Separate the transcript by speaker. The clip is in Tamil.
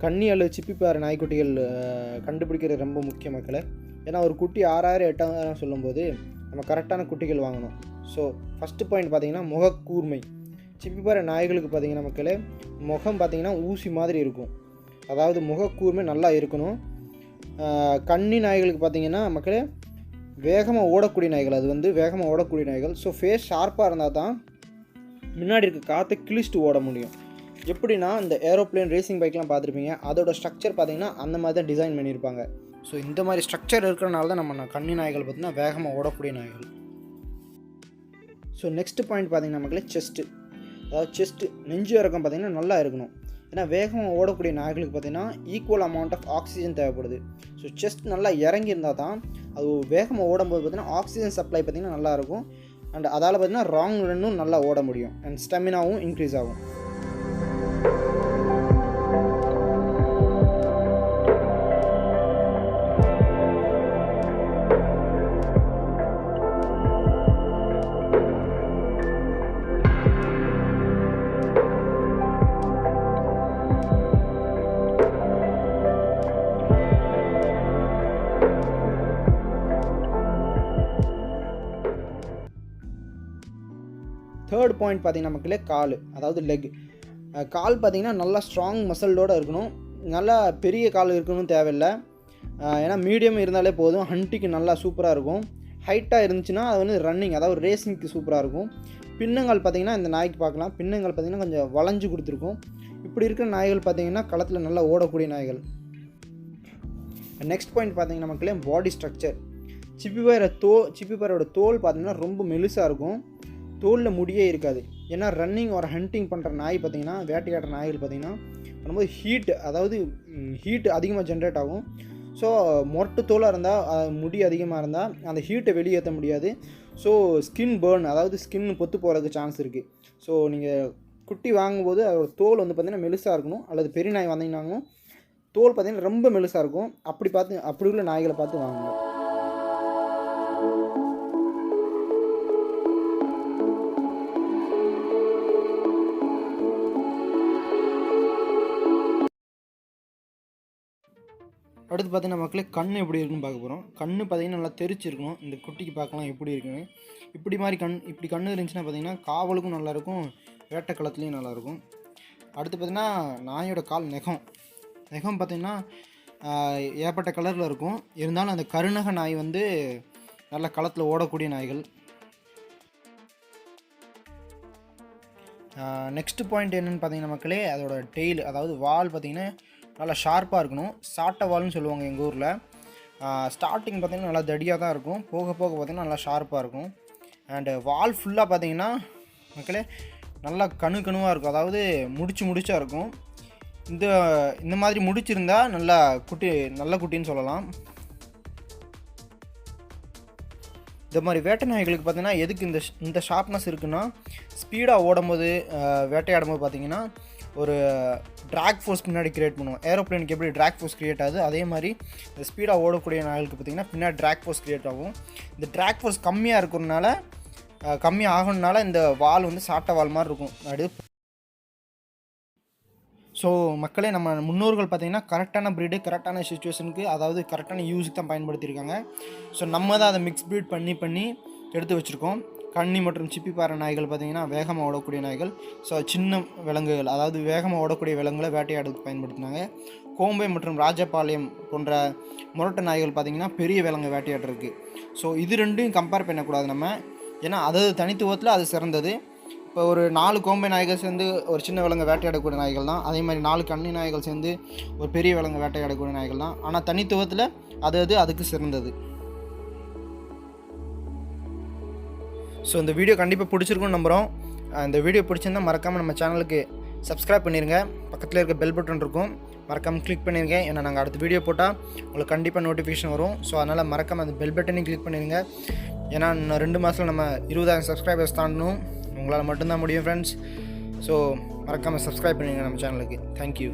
Speaker 1: கன்னி அல்லது சிப்பிப்பாறை நாய்க்குட்டிகள் கண்டுபிடிக்கிறது ரொம்ப முக்கிய மக்களே. ஏன்னா ஒரு குட்டி 6000 8000 சொல்லும்போது நம்ம கரெக்டான குட்டிகள் வாங்கணும். ஸோ ஃபஸ்ட்டு பாயிண்ட் பார்த்திங்கன்னா முகக்கூர்மை. சிப்பிப்பாறை நாய்களுக்கு பார்த்திங்கன்னா மக்களே முகம் பார்த்திங்கன்னா ஊசி மாதிரி இருக்கும். அதாவது முகக்கூர்மை நல்லா இருக்கணும். கன்னி நாய்களுக்கு பார்த்திங்கன்னா மக்களே வேகமாக ஓடக்கூடிய நாய்கள், அது வந்து வேகமாக ஓடக்கூடிய நாய்கள். ஸோ ஃபேஸ் ஷார்ப்பாக இருந்தால் தான் முன்னாடி இருக்க காற்றை கிழிச்சிட்டு ஓட முடியும். எப்படின்னா இந்த ஏரோப்ளேன் ரேசிங் பைக்லாம் பார்த்துருப்பீங்க, அதோட ஸ்ட்ரக்சர் பார்த்திங்கன்னா அந்த மாதிரி தான் டிசைன் பண்ணியிருப்பாங்க. ஸோ இந்த மாதிரி ஸ்ட்ரக்சர் இருக்கிறனால தான் நம்ம கன்னி நாய்கள் பார்த்திங்கன்னா வேகமாக ஓடக்கூடிய நாய்கள். ஸோ நெக்ஸ்ட் பாயிண்ட் பார்த்திங்கன்னா மக்களே செஸ்ட்டு. அதாவது செஸ்ட்டு நெஞ்சு இறக்கம் பார்த்திங்கன்னா நல்லா இருக்கணும். ஏன்னா வேகமாக ஓடக்கூடிய நாய்களுக்கு பார்த்திங்கன்னா ஈக்குவல் அமௌண்ட் ஆஃப் ஆக்சிஜன் தேவைப்படுது. ஸோ செஸ்ட் நல்லா இறங்கி இருந்தால் தான் அது வேகமாக ஓடும்போது பார்த்திங்கன்னா ஆக்சிஜன் சப்ளை பார்த்திங்கன்னா நல்லாயிருக்கும். அண்ட் அதால் பார்த்திங்கன்னா ராங் ரன்னும் நல்லா ஓட முடியும். அண்ட் ஸ்டெமினாவும் இன்க்ரீஸ் ஆகும். தேர்ட் பாயிண்ட் பார்த்திங்கன்னா மக்களே கால், அதாவது லெக். கால் பார்த்திங்கன்னா நல்லா ஸ்ட்ராங் மசில்டோடு இருக்கணும். நல்லா பெரிய கால் இருக்கணும்னு தேவையில்லை. ஏன்னா மீடியம் இருந்தாலே போதும். ஹண்டிக்கு நல்லா சூப்பராக இருக்கும். ஹைட்டாக இருந்துச்சுன்னா அது வந்து ரன்னிங், அதாவது ரேசிங்க்கு சூப்பராக இருக்கும். பின்னங்கால் பார்த்திங்கன்னா இந்த நாய்க்கு பார்க்கலாம், பின்னங்கால் பார்த்திங்கன்னா கொஞ்சம் வளைஞ்சு கொடுத்துருக்கும். இப்படி இருக்கிற நாய்கள் பார்த்திங்கன்னா களத்தில் நல்லா ஓடக்கூடிய நாய்கள். நெக்ஸ்ட் பாயிண்ட் பார்த்திங்கன்னா மக்களே பாடி ஸ்ட்ரக்சர். சிப்பிப்பாறையோட தோல் பார்த்திங்கன்னா ரொம்ப மெலிசாக இருக்கும். தோலில் முடியே இருக்காது. ஏன்னா ரன்னிங் ஒரு ஹண்டிங் பண்ணுற நாய் பார்த்திங்கன்னா, வேட்டையாடுற நாய்கள் பார்த்திங்கன்னா பண்ணும்போது ஹீட் அதிகமாக ஜென்ரேட் ஆகும். ஸோ மொட்டை தோலாக இருந்தால் முடி அதிகமாக இருந்தால் அந்த ஹீட்டை வெளியேற்ற முடியாது. ஸோ ஸ்கின் பேர்ன், அதாவது ஸ்கின் பொத்து போகிறதுக்கு சான்ஸ் இருக்குது. ஸோ நீங்கள் குட்டி வாங்கும்போது அதோட தோல் வந்து பார்த்திங்கன்னா மெலிசாக இருக்கணும். அல்லது பெரிய நாய் வந்தீங்கன்னாலும் தோல் பார்த்திங்கன்னா ரொம்ப மெலிசாக இருக்கும். அப்படி உள்ள நாய்களை பார்த்து வாங்கணும். அடுத்து பார்த்திங்கன்னா மக்களே கண் எப்படி இருக்குன்னு பார்க்க போகிறோம். கண் பார்த்திங்கன்னா நல்லா தெரிச்சிருக்கணும். இந்த குட்டிக்கு பார்க்கலாம் எப்படி இருக்குன்னு. இப்படி கண் இருந்துச்சுன்னா பார்த்திங்கன்னா காவலுக்கும் நல்லாயிருக்கும், வேட்டைக்களத்துலேயும் நல்லாயிருக்கும். அடுத்து பார்த்திங்கன்னா நாயோட கால் நெகம் பார்த்திங்கன்னா ஏற்பட்ட கலரில் இருக்கும். இருந்தாலும் அந்த கருநக நாய் வந்து நல்லா களத்தில் ஓடக்கூடிய நாய்கள். நெக்ஸ்ட் பாயிண்ட் என்னென்னு பார்த்திங்கன்னா மக்களே அதோட டெய்ல், அதாவது வால் பார்த்திங்கன்னா நல்லா ஷார்ப்பாக இருக்கணும். சாட்டை வால்னு சொல்லுவாங்க எங்கள் ஊரில். ஸ்டார்டிங் பார்த்திங்கன்னா நல்லா தடியாக தான் இருக்கும். போக போக பார்த்திங்கன்னா நல்லா ஷார்ப்பாக இருக்கும். அண்டு வால் ஃபுல்லாக பார்த்திங்கன்னா மக்களே நல்லா கணுவாக இருக்கும். அதாவது முடிச்சா இருக்கும். இந்த மாதிரி முடிச்சிருந்தா நல்ல குட்டின்னு சொல்லலாம். இந்த மாதிரி வேட்டை நாய்களுக்கு பார்த்திங்கன்னா எதுக்கு இந்த ஷார்ப்னஸ் இருக்குன்னா, ஸ்பீடாக ஓடும்போது வேட்டையாடும்போது பார்த்திங்கன்னா ஒரு ட்ராக் ஃபோர்ஸ் பின்னாடி க்ரியேட் பண்ணுவோம். ஏரோப்ளேனுக்கு எப்படி ட்ராக் ஃபோர்ஸ் க்ரியேட் ஆகுது, அதே மாதிரி இந்த ஸ்பீடாக ஓடக்கூடிய நாய்களுக்கு பார்த்திங்கன்னா பின்னாடி ட்ராக் ஃபோர்ஸ் க்ரியேட் ஆகும். இந்த ட்ராக் ஃபோர்ஸ் கம்மியாக ஆகணுனால இந்த வால் வந்து சாட்டை வால் மாதிரி இருக்கும். ஸோ மக்களே நம்ம முன்னோர்கள் பார்த்திங்கன்னா கரெக்டான ப்ரீடு கரெக்டான சிச்சுவேஷனுக்கு, அதாவது கரெக்டான யூஸுக்கு தான் பயன்படுத்தியிருக்காங்க. ஸோ நம்ம தான் அதை மிக்ஸ் ப்ரீட் பண்ணி எடுத்து வச்சுருக்கோம். கன்னி மற்றும் சிப்பிப்பாறை நாய்கள் பார்த்திங்கன்னா வேகமாக ஓடக்கூடிய நாய்கள். ஸோ சின்ன விலங்குகள், அதாவது வேகமாக ஓடக்கூடிய விலங்குகளை வேட்டையாடுறதுக்கு பயன்படுத்தினாங்க. கோம்பை மற்றும் ராஜபாளையம் போன்ற முரட்டு நாய்கள் பார்த்திங்கன்னா பெரிய விலங்கு வேட்டையாடுறதுக்கு. ஸோ இது ரெண்டையும் கம்பேர் பண்ணக்கூடாது நம்ம. ஏன்னா அதாவது தனித்துவத்தில் அது சிறந்தது. இப்போ ஒரு 4 கோம்பை நாய்கள் சேர்ந்து ஒரு சின்ன விலங்கு வேட்டையாடக்கூடிய நாய்கள் தான். அதே மாதிரி 4 கன்னி நாய்கள் சேர்ந்து ஒரு பெரிய விலங்கு வேட்டையாடக்கூடிய நாய்கள் தான். ஆனால் தனித்துவத்தில் அதுக்கு சிறந்தது. ஸோ இந்த வீடியோ கண்டிப்பாக பிடிச்சிருக்குன்னு நம்புகிறோம். இந்த வீடியோ பிடிச்சிருந்தால் மறக்காமல் நம்ம சேனலுக்கு சப்ஸ்கிரைப் பண்ணிடுங்க. பக்கத்தில் இருக்க பெல் பட்டன் இருக்கும், மறக்காமல் கிளிக் பண்ணிடுங்க. ஏன்னா நாங்கள் அடுத்த வீடியோ போட்டால் உங்களுக்கு கண்டிப்பாக நோட்டிஃபிகேஷன் வரும். ஸோ அதனால் மறக்காமல் அந்த பெல் பட்டனையும் கிளிக் பண்ணிடுங்க. ஏன்னா இன்னும் 2 மாதத்தில் நம்ம 20,000 சப்ஸ்கிரைபர்ஸ் தாண்டணும். உங்களால் மட்டும்தான் முடியும் ஃப்ரெண்ட்ஸ். ஸோ மறக்காமல் சப்ஸ்கிரைப் பண்ணிடுங்க நம்ம சேனலுக்கு. தேங்க்யூ.